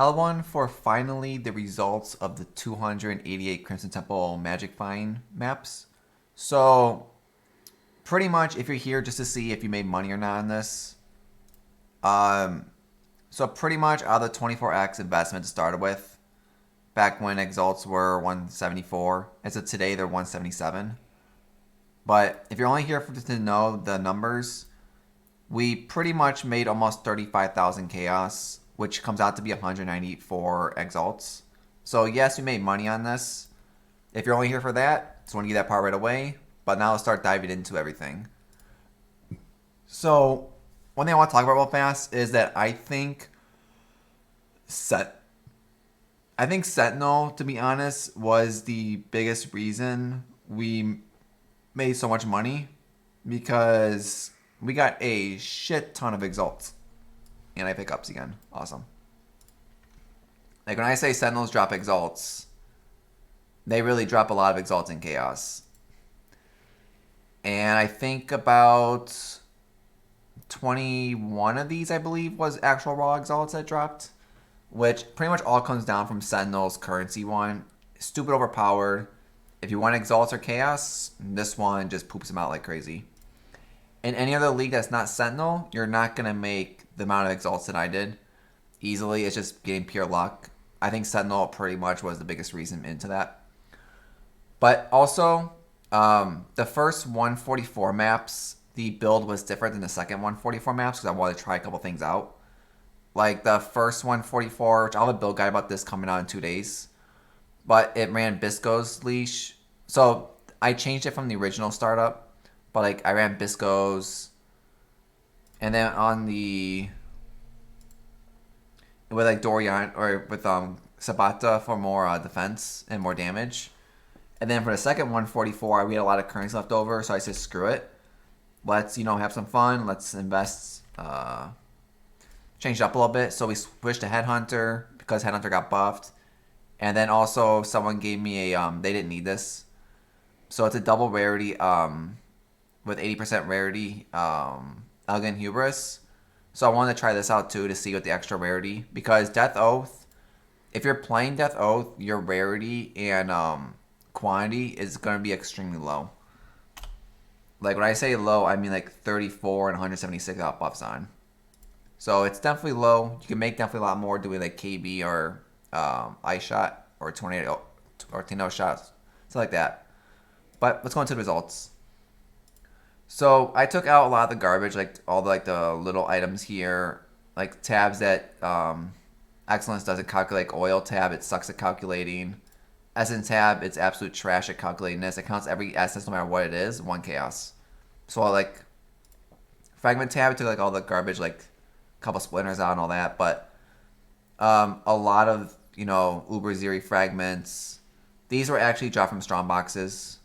L1 for finally the results of the 288 Crimson Temple Magic Find maps. So, pretty much if you're here just to see if you made money or not on this, um, so pretty much out of the 24x investment to start with, back when exalts were 174, as of today they're 177. But if you're only here to know the numbers, we pretty much made almost 35,000 chaos, which comes out to be 194 exalts. So yes, we made money on this. If you're only here for that, just want to get that part right away. But now let's start diving into everything. So one thing I want to talk about real fast is that I think Sentinel, to be honest, was the biggest reason we made so much money, because we got a shit ton of exalts. And I pick ups again. Awesome. Like when I say Sentinels drop exalts, they really drop a lot of exalts in chaos. And I think about 21 of these, I believe, was actual raw exalts that dropped, which pretty much all comes down from Sentinel's currency one. Stupid overpowered. If you want exalts or chaos, this one just poops them out like crazy. In any other league that's not Sentinel, you're not going to make the amount of exalts that I did easily. It's just getting pure luck. I think Sentinel pretty much was the biggest reason into that. But also, the first 144 maps, the build was different than the second 144 maps because I wanted to try a couple things out. Like the first 144, which I'll have a build guide about this coming out in 2 days. But it ran Bisco's leash. So I changed it from the original startup. But like I ran Bisco's, and then on the with like Dorian or with Sabata for more defense and more damage. And then for the second 144, we had a lot of currency left over, so I said screw it. Let's have some fun. Let's invest. Change it up a little bit. So we switched to Headhunter because Headhunter got buffed, and then also someone gave me a they didn't need this, so it's a double rarity with 80% rarity, Elegant Hubris. So I wanted to try this out too to see what the extra rarity, because Death Oath, if you're playing Death Oath, your rarity and quantity is going to be extremely low. Like when I say low, I mean like 34 and 176 out buffs on. So it's definitely low. You can make definitely a lot more doing like KB or Ice Shot or Tornado Shots, stuff like that. But let's go into the results. So I took out a lot of the garbage, like all the little items here, like tabs that Excellence doesn't calculate. Like oil tab, it sucks at calculating. Essence tab, it's absolute trash at calculating this. It counts every essence no matter what it is, 1 chaos. So like Fragment tab, it took like all the garbage, like a couple splinters out and all that. But a lot of Uber Zeri fragments, these were actually dropped from strong boxes.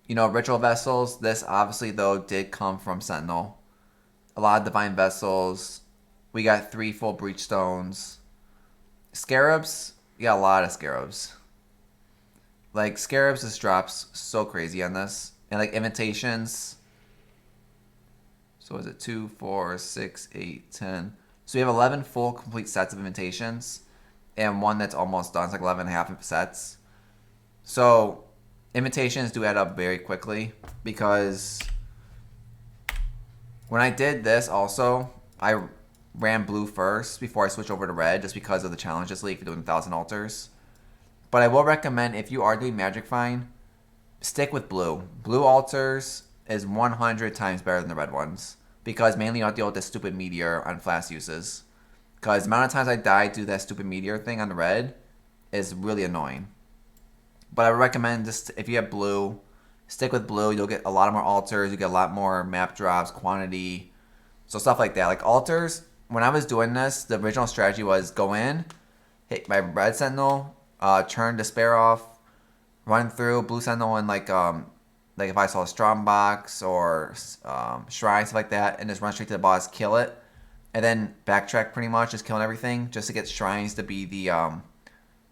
Ritual Vessels, this obviously, though, did come from Sentinel. A lot of Divine Vessels. We got 3 full Breach Stones. Scarabs, we got a lot of Scarabs. Like, Scarabs just drops so crazy on this. And, like, Invitations. So, is it 2, 4, 6, 8, 10? So, we have 11 full complete sets of Invitations. And one that's almost done. It's like 11 and a half sets. So invitations do add up very quickly, because when I did this also, I ran blue first before I switched over to red, just because of the challenges league for doing 1,000 altars. But I will recommend, if you are doing Magic Find, stick with blue. Blue altars is 100 times better than the red ones, because mainly you don't deal with this stupid meteor on flash uses. Because the amount of times I died due to that stupid meteor thing on the red is really annoying. But I would recommend, just if you have blue, stick with blue. You'll get a lot more altars. You get a lot more map drops, quantity, so stuff like that. Like altars, when I was doing this, the original strategy was go in, hit my red sentinel, turn despair off, run through blue sentinel, and like if I saw a strong box or shrine, stuff like that, and just run straight to the boss, kill it, and then backtrack pretty much, just killing everything, just to get shrines to be the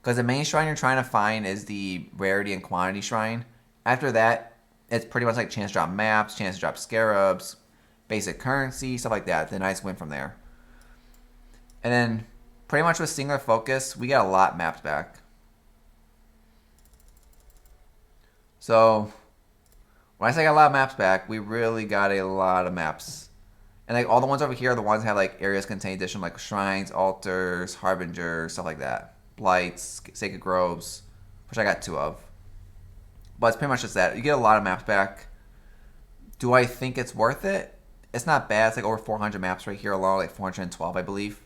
because the main shrine you're trying to find is the rarity and quantity shrine. After that, it's pretty much like chance to drop maps, chance to drop scarabs, basic currency, stuff like that. Then I just went from there. And then pretty much with singular focus, we get a lot mapped back. So when I say I got a lot of maps back, we really got a lot of maps. And like all the ones over here are the ones that have like areas contain addition, like shrines, altars, harbingers, stuff like that. Blights, sacred groves, which I got 2 of. But it's pretty much just that. You get a lot of maps back. Do I think it's worth it? It's not bad. It's like over 400 maps right here alone, like 412, I believe.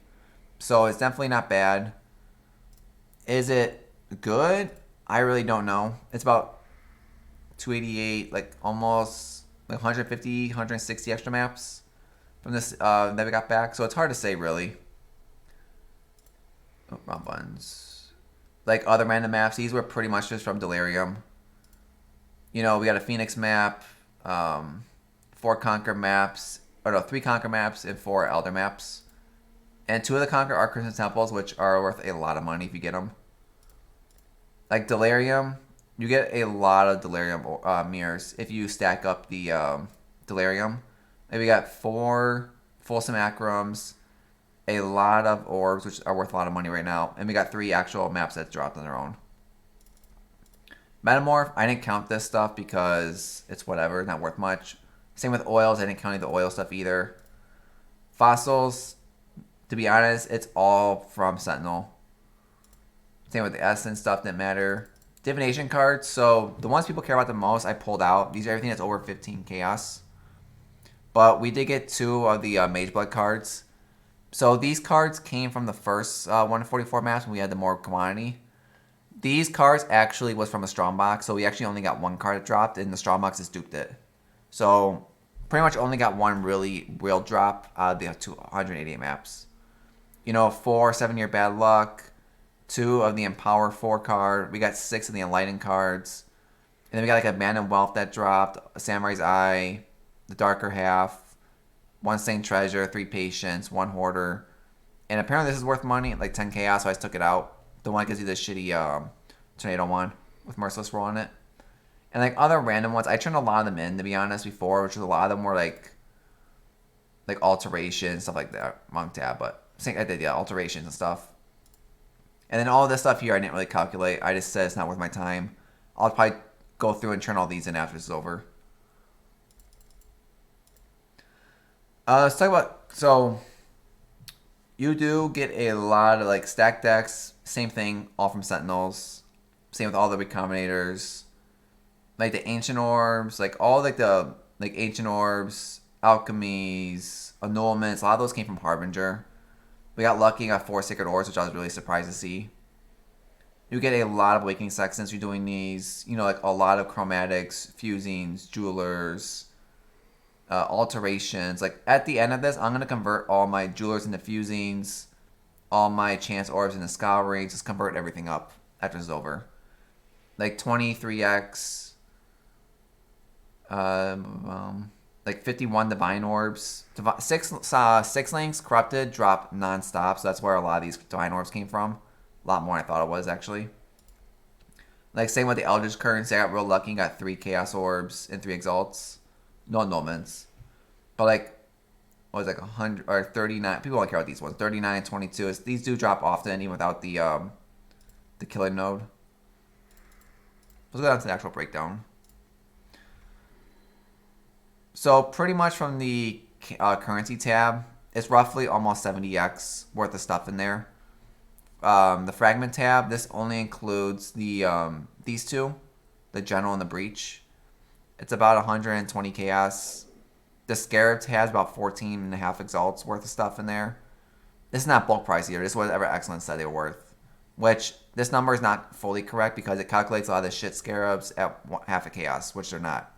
So it's definitely not bad. Is it good? I really don't know. It's about 288, like almost like 150, 160 extra maps from this that we got back. So it's hard to say really. Oh, wrong buttons. Like other random maps, these were pretty much just from Delirium. You know, we got a Phoenix map, 4 Conquer maps, or no, 3 Conquer maps and 4 Elder maps. And 2 of the Conquer are Crimson Temples, which are worth a lot of money if you get them. Like Delirium, you get a lot of Delirium mirrors if you stack up the Delirium. And we got 4 full simulacrums, a lot of orbs, which are worth a lot of money right now. And we got 3 actual maps that dropped on their own. Metamorph, I didn't count this stuff because it's whatever, not worth much. Same with oils, I didn't count any of the oil stuff either. Fossils, to be honest, it's all from Sentinel. Same with the essence stuff, didn't matter. Divination cards, so the ones people care about the most, I pulled out. These are everything that's over 15 chaos. But we did get 2 of the Mage Blood cards. So these cards came from the first 144 maps when we had the more quantity. These cards actually was from a strong box, so we actually only got 1 card that dropped, and the strong box just duped it. So pretty much only got 1 real drop out of the 288 maps. You know, 4 7-year bad luck, 2 of the Empower 4 card. We got 6 of the Enlighten cards. And then we got like a Abandoned Wealth that dropped, a Samurai's Eye, the Darker Half, 1 Stained Treasure, 3 Patience, 1 Hoarder. And apparently this is worth money, like 10 chaos, so I just took it out. The one that gives you the shitty Tornado one with Merciless Roll on it. And like other random ones, I turned a lot of them in, to be honest, before, which was a lot of them were like alterations, stuff like that. Monk tab, but I did, yeah, alterations and stuff. And then all of this stuff here I didn't really calculate. I just said it's not worth my time. I'll probably go through and turn all these in after this is over. Let's talk about, so you do get a lot of like stack decks, same thing, all from Sentinels. Same with all the Recombinators. Like the Ancient Orbs, like all like the Ancient Orbs, Alchemies, Annulments, a lot of those came from Harbinger. We got lucky, got 4 Sacred Orbs, which I was really surprised to see. You get a lot of Awakening Sextants. You're doing these, you know, like a lot of Chromatics, Fusings, Jewelers, Alterations. Like at the end of this, I'm going to convert all my Jewelers into Fusings, all my Chance Orbs into Scourings, just convert everything up after it's over. Like 23x, like 51 Divine Orbs. 6 links corrupted drop non-stop, so that's where a lot of these Divine Orbs came from. A lot more than I thought it was, actually. Like same with the Eldritch Currency, I got real lucky and got 3 Chaos Orbs and 3 Exalts. No annulments. But like, what was it, like 100 or 39? People don't care about these ones. 39 and 22. These do drop often, even without the Killer Node. Let's go down to the actual breakdown. So pretty much from the currency tab, it's roughly almost 70x worth of stuff in there. The fragment tab, this only includes the these 2, the general and the breach. It's about 120 chaos. The scarab has about 14.5 exalts worth of stuff in there. This is not bulk price either. This is whatever Excellence said they were worth. Which this number is not fully correct because it calculates a lot of the shit scarabs at half a chaos, which they're not.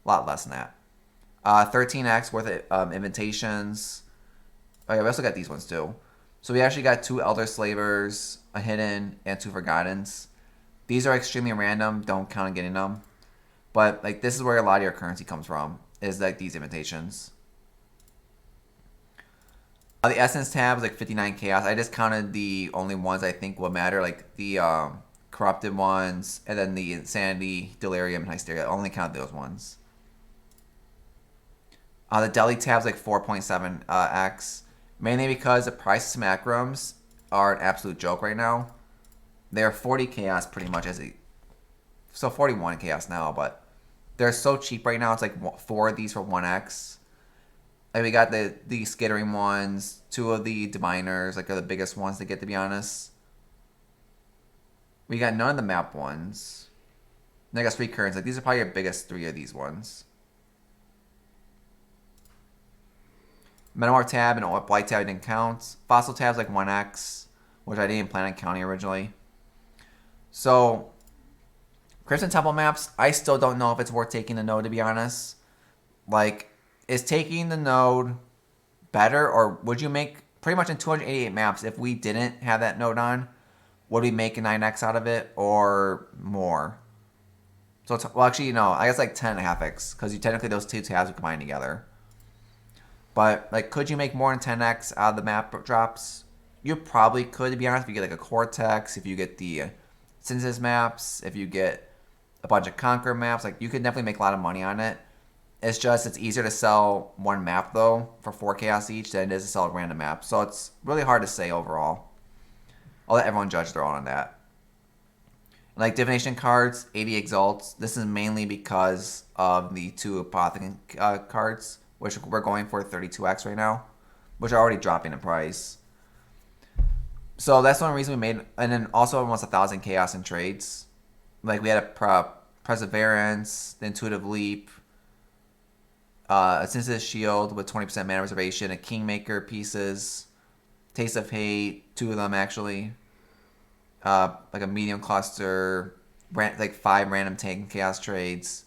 A lot less than that. 13x worth of invitations. Oh yeah, we also got these ones too. So we actually got 2 Elder Slavers, a Hidden, and 2 Forgottens. These are extremely random. Don't count on getting them. But like this is where a lot of your currency comes from, is like these invitations. The Essence tab is like 59 chaos. I just counted the only ones I think will matter, like the corrupted ones, and then the Insanity, Delirium, and Hysteria. I only counted those ones. The Deli tab is like 4.7x, mainly because the price of Smakrums are an absolute joke right now. They're 40 chaos pretty much so 41 chaos now, but they're so cheap right now. It's like 4 of these for 1x. Like we got the skittering ones, 2 of the diviners, like are the biggest ones to get, to be honest. We got none of the map ones. And I got 3 currents. Like these are probably your biggest 3 of these ones. Metamorph tab and Blight tab didn't count. Fossil tab's like 1x, which I didn't plan on counting originally. So, Crimson Temple maps, I still don't know if it's worth taking the node, to be honest. Like, is taking the node better, or would you make pretty much in 288 maps, if we didn't have that node on, would we make a 9x out of it or more? So, well, actually, no, I guess like 10.5x, because technically those 2 tabs are combined together. But, like, could you make more than 10x out of the map drops? You probably could, to be honest, if you get like a Cortex, if you get the Synthesis maps, if you get a bunch of Conquer maps, like, you could definitely make a lot of money on it. It's just, it's easier to sell one map, though, for 4 chaos each than it is to sell a random map. So it's really hard to say overall. I'll let everyone judge their own on that. Like, divination cards, 80 exalts. This is mainly because of the 2 apothecary cards, which we're going for 32x right now, which are already dropping in price. So that's one reason we made, and then also almost 1,000 chaos in trades. Like we had a Perseverance, the Intuitive Leap, a Synthesis Shield with 20% mana reservation, a Kingmaker pieces, Taste of Hate, 2 of them actually, like a medium cluster, like 5 random tank chaos trades,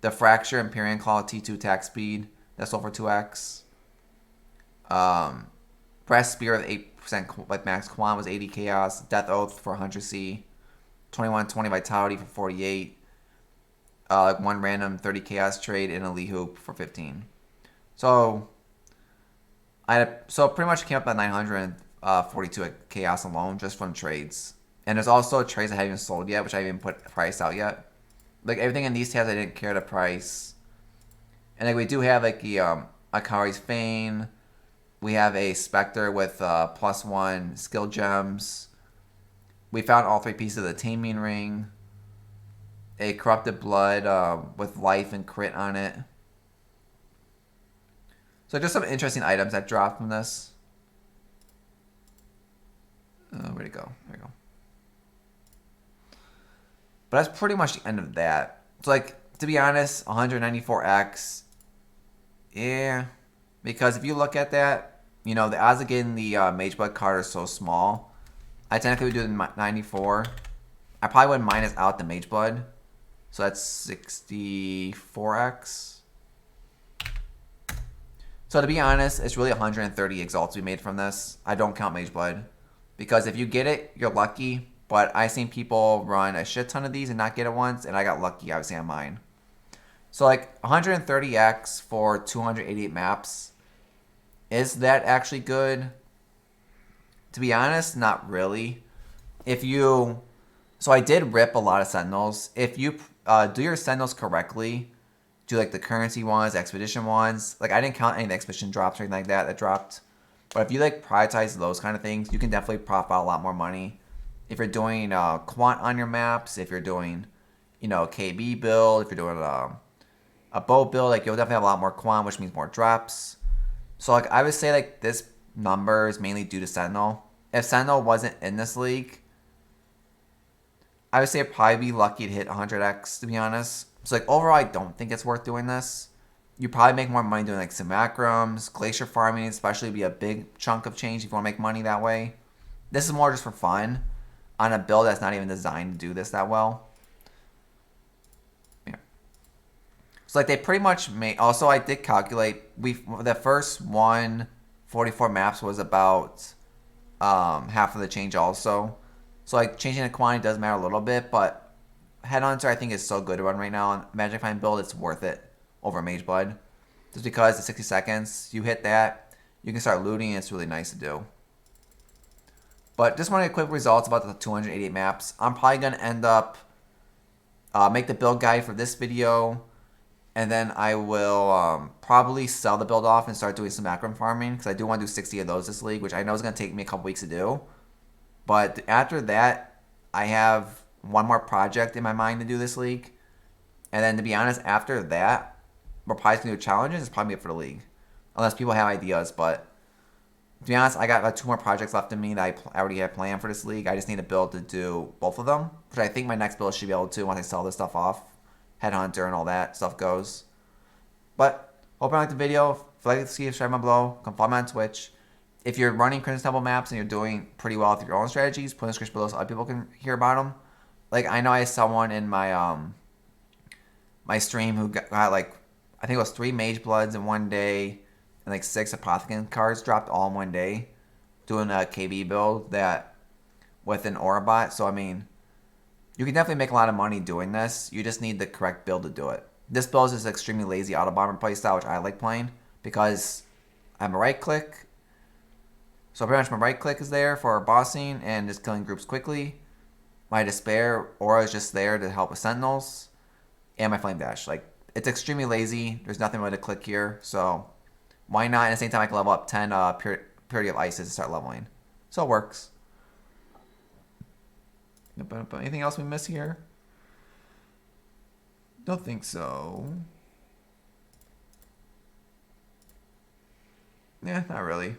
the Fracture Empyrean Claw T2 attack speed, that's sold for 2x. Brass Spear with 8% like max quant was 80 chaos. Death Oath for 100 C. 2120 Vitality for 48. Like 1 random 30 chaos trade and a Lee Hoop for 15. So pretty much came up at 942 chaos alone just from trades. And there's also trades I haven't even sold yet, which I haven't put price out yet. Like everything in these tabs I didn't care to price. And like we do have like the Akari's Fane. We have a Spectre with +1 skill gems. We found all 3 pieces of the Taming Ring. A Corrupted Blood with life and crit on it. So just some interesting items that dropped from this. Where'd it go? There we go. But that's pretty much the end of that. So like, to be honest, 194x. Yeah. Because if you look at that, you know, the odds of getting the Mageblood card are so small. I technically would do the 94. I probably would minus out the Mageblood. So that's 64x. So to be honest, it's really 130 exalts we made from this. I don't count Mageblood. Because if you get it, you're lucky. But I've seen people run a shit ton of these and not get it once. And I got lucky, obviously, on mine. So like 130x for 288 maps. Is that actually good? To be honest, not really. So I did rip a lot of Sentinels. If you do your Sentinels correctly, do like the currency ones, expedition ones. Like I didn't count any of the expedition drops or anything like that dropped. But if you like prioritize those kind of things, you can definitely profit out a lot more money. If you're doing quant on your maps, if you're doing, you know, KB build, if you're doing a bow build, like you'll definitely have a lot more quant, which means more drops. So like I would say like this number is mainly due to Sentinel. If Sentinel wasn't in this league, I would say I'd probably be lucky to hit 100x, to be honest. So like overall, I don't think it's worth doing this. You probably make more money doing like simulacrums, glacier farming, especially be a big chunk of change if you want to make money that way. This is more just for fun on a build that's not even designed to do this that well. Yeah. So like they pretty much made. Also, I did calculate. The first 144 maps was about half of the change also. So like changing the quantity does matter a little bit, but Headhunter I think is so good to run right now. On Magic Find build, it's worth it over Mageblood. Just because the 60 seconds, you hit that, you can start looting, and it's really nice to do. But just wanted quick results about the 288 maps. I'm probably going to end up make the build guide for this video, And then I will probably sell the build off and start doing some macro farming because I do want to do 60 of those this league, which I know is going to take me a couple weeks to do. But after that, I have one more project in my mind to do this league. And then to be honest, after that, we're probably going to do challenges. It's probably it for the league. Unless people have ideas. But to be honest, I got about 2 more projects left in me that I already have planned for this league. I just need a build to do both of them. Which I think my next build should be able to once I sell this stuff off. Headhunter and all that stuff goes. But hope you liked the video. If you like to see, subscribe down below. Come follow me on Twitch. If you're running Crimson Temple maps and you're doing pretty well with your own strategies, put in the description below so other people can hear about them. Like, I know I saw one in my my stream who got like, I think it was 3 Mage Bloods in one day and like 6 Apothecary cards dropped all in one day doing a KB build that with an Aura bot. So, I mean, you can definitely make a lot of money doing this. You just need the correct build to do it. This build is an extremely lazy auto bomber playstyle, which I like playing because I'm a right click. So pretty much my right click is there for bossing and just killing groups quickly. My despair aura is just there to help with sentinels. And my flame dash. Like, it's extremely lazy. There's nothing really to click here. So why not? And at the same time I can level up 10 Purity of Ices to start leveling. So it works. Anything else we miss here? Don't think so. Yeah, not really.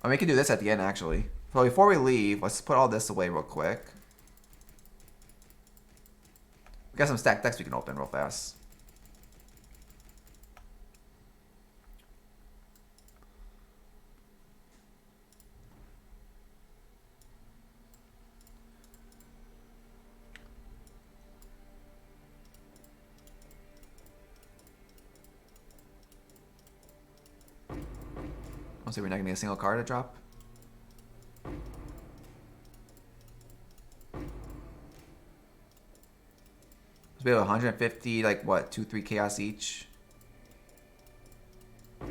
I mean, we can do this at the end, actually. So before we leave, let's put all this away real quick. We got some stacked decks we can open real fast. I'll see we're not gonna get a single card to drop. So we have 150, like what, 2-3 chaos each. We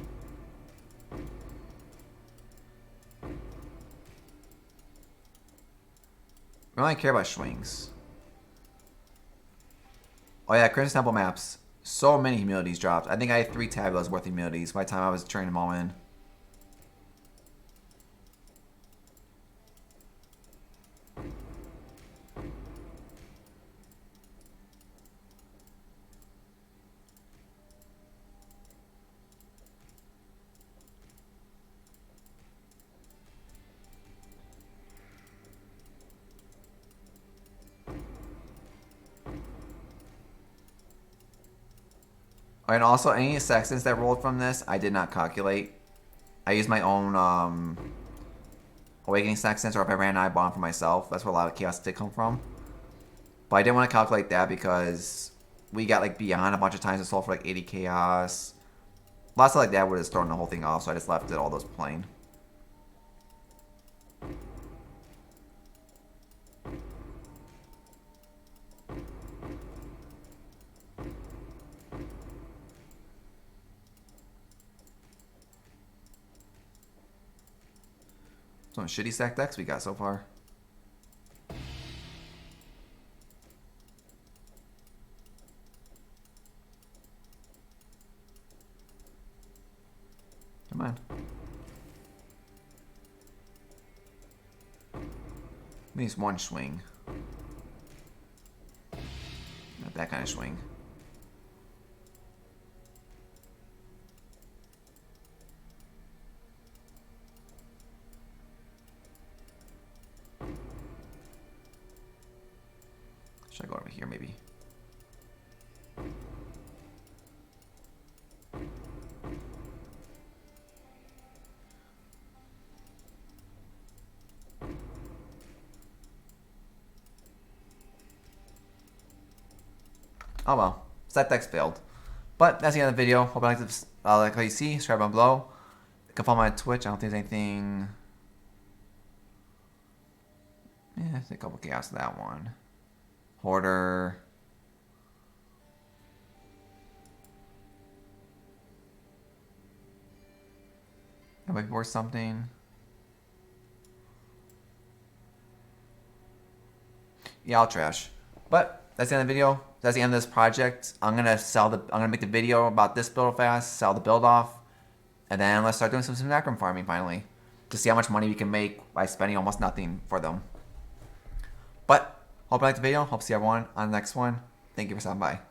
only care about swings. Oh yeah, Crimson Temple maps. So many humilities dropped. I think I had 3 tabulas worth of humilities by the time I was turning them all in. And also, any sextants that rolled from this, I did not calculate. I used my own Awakening Sextants, or if I ran I bought for myself. That's where a lot of chaos did come from. But I didn't want to calculate that because we got like beyond a bunch of times and sold for like 80 chaos. Lots of like that would have thrown the whole thing off, so I just left it all those plain. Some shitty stack decks we got so far. Come on. Needs one swing. Not that kind of swing. Should I go over here maybe? Oh well, set decks failed. But that's the end of the video. Hope you liked it. Like how you see, subscribe down below. You can follow me on Twitch. I don't think there's anything. Yeah, there's a couple chaos in that one. Hoarder. That might be worth something. Yeah, I'll trash. But that's the end of the video. That's the end of this project. I'm gonna make the video about this build fast, sell the build off, and then let's start doing some simulacrum farming finally to see how much money we can make by spending almost nothing for them. But hope you liked the video. Hope to see everyone on the next one. Thank you for stopping by.